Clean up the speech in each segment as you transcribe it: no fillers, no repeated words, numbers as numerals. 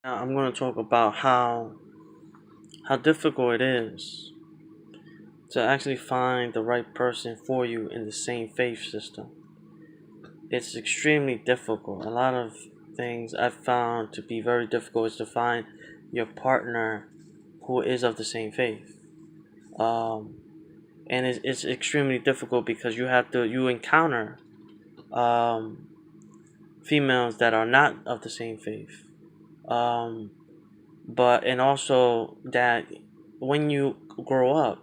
Now I'm going to talk about how difficult it is to actually find the right person for you in the same faith system. It's extremely difficult. A lot of things I've found to be very difficult is to find your partner who is of the same faith. Um, and it's extremely difficult because you encounter um, females that are not of the same faith. Um, but and also that when you grow up,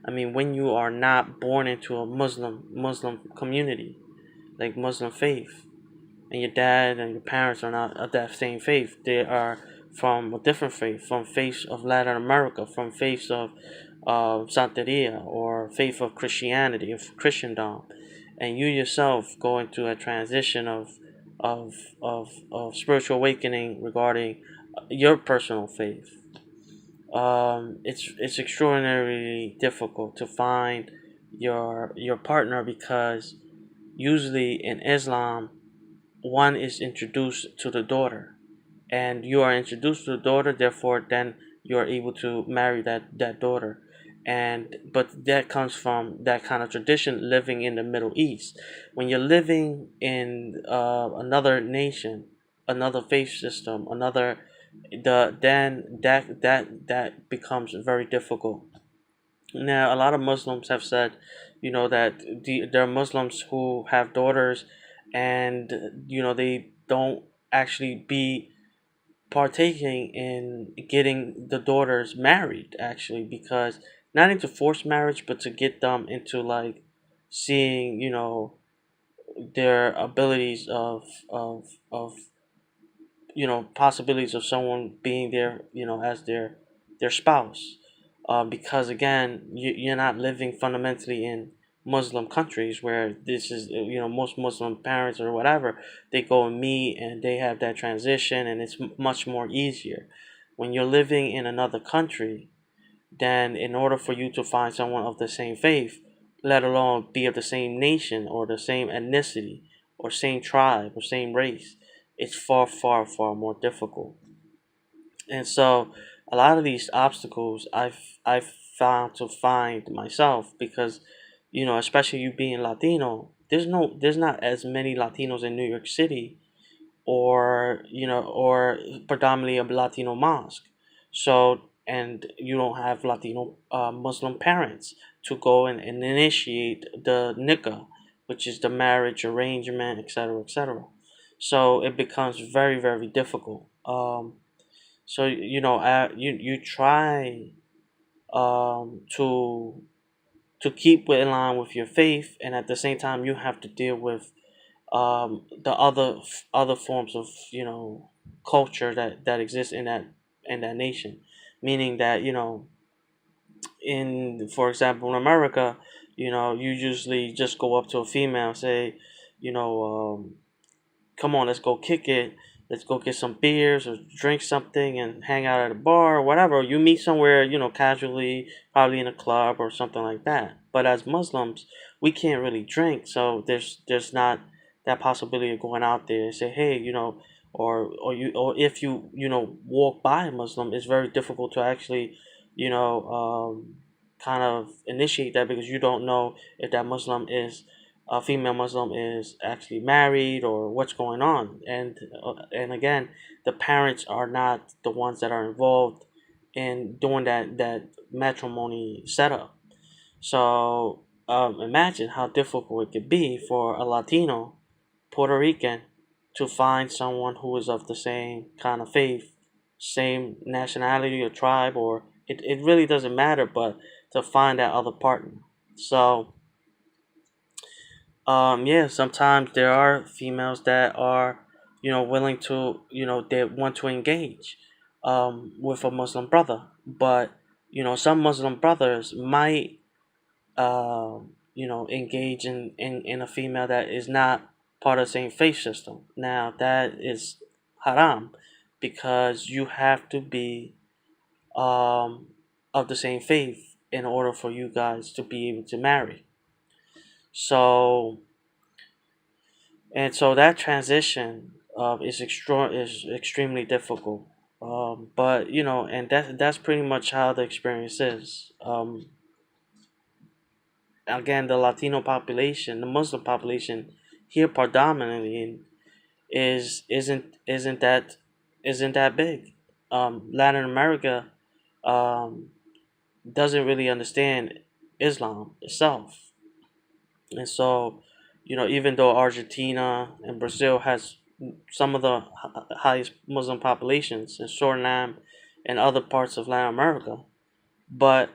when you are not born into a Muslim community, like Muslim faith, and your dad and your parents are not of that same faith, they are from a different faith, from faiths of Latin America, from faiths of Santeria, or faith of Christianity, of Christendom, and you yourself go into a transition of of spiritual awakening regarding your personal faith. It's extraordinarily difficult to find your partner because usually in Islam, one is introduced to the daughter, and you are introduced to the daughter. Therefore, then you are able to marry that daughter. And but that comes from that kind of tradition living in the Middle East. When you're living in another nation, another faith system, another then that becomes very difficult. Now, a lot of Muslims have said, that there are Muslims who have daughters, and they don't actually be partaking in getting the daughters married, actually, because not into forced marriage, but to get them into like seeing, their abilities of possibilities of someone being there, as their spouse, because again, you're not living fundamentally in Muslim countries where this is, most Muslim parents or whatever, they go and meet and they have that transition, and it's much more easier. When you're living in another country, then in order for you to find someone of the same faith, let alone be of the same nation or the same ethnicity or same tribe or same race, it's far, far, far more difficult. And so a lot of these obstacles I've found to find myself because, especially you being Latino, there's not as many Latinos in New York City, or predominantly a Latino mosque. So, and you don't have Latino Muslim parents to go and initiate the nikah, which is the marriage arrangement, etc., etc. So it becomes very, very difficult. So you try to keep in line with your faith, and at the same time you have to deal with the other forms of culture that exists in that nation, meaning that in, for example, in America, you usually just go up to a female and say, you know come on, let's go kick it. Let's go get some beers or drink something and hang out at a bar or whatever. You meet somewhere, casually, probably in a club or something like that. But as Muslims, we can't really drink, so there's not that possibility of going out there and say, hey, or if you walk by a Muslim, it's very difficult to actually, kind of initiate that because you don't know if that Muslim is a female Muslim is actually married or what's going on. And again, the parents are not the ones that are involved in doing that matrimony setup. So imagine how difficult it could be for a Latino Puerto Rican to find someone who is of the same kind of faith, same nationality or tribe, or it really doesn't matter, but to find that other partner. So yeah, sometimes there are females that are, willing to, they want to engage, with a Muslim brother, but some Muslim brothers might, engage in a female that is not part of the same faith system. Now that is haram, because you have to be, um, of the same faith in order for you guys to be able to marry. So and so that transition is extremely difficult. But and that's pretty much how the experience is. Again, the Latino population, the Muslim population here predominantly isn't that big. Latin America um, doesn't really understand Islam itself, and so even though Argentina and Brazil has some of the highest Muslim populations, in Suriname and other parts of Latin America, but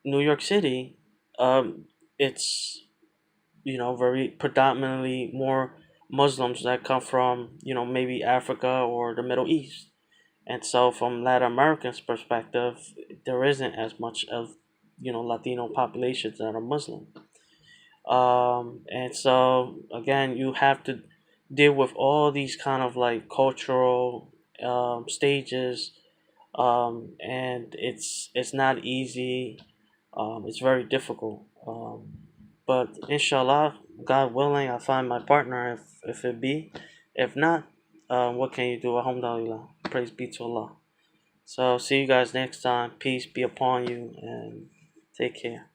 New York City, it's very predominantly more Muslims that come from maybe Africa or the Middle East. And so, from Latin Americans' perspective, there isn't as much of Latino populations that are Muslim. And so again, you have to deal with all these kind of like cultural stages, and it's not easy. It's very difficult. But inshallah, God willing, I'll find my partner if it be. If not, what can you do? Alhamdulillah. Praise be to Allah. So see you guys next time. Peace be upon you and take care.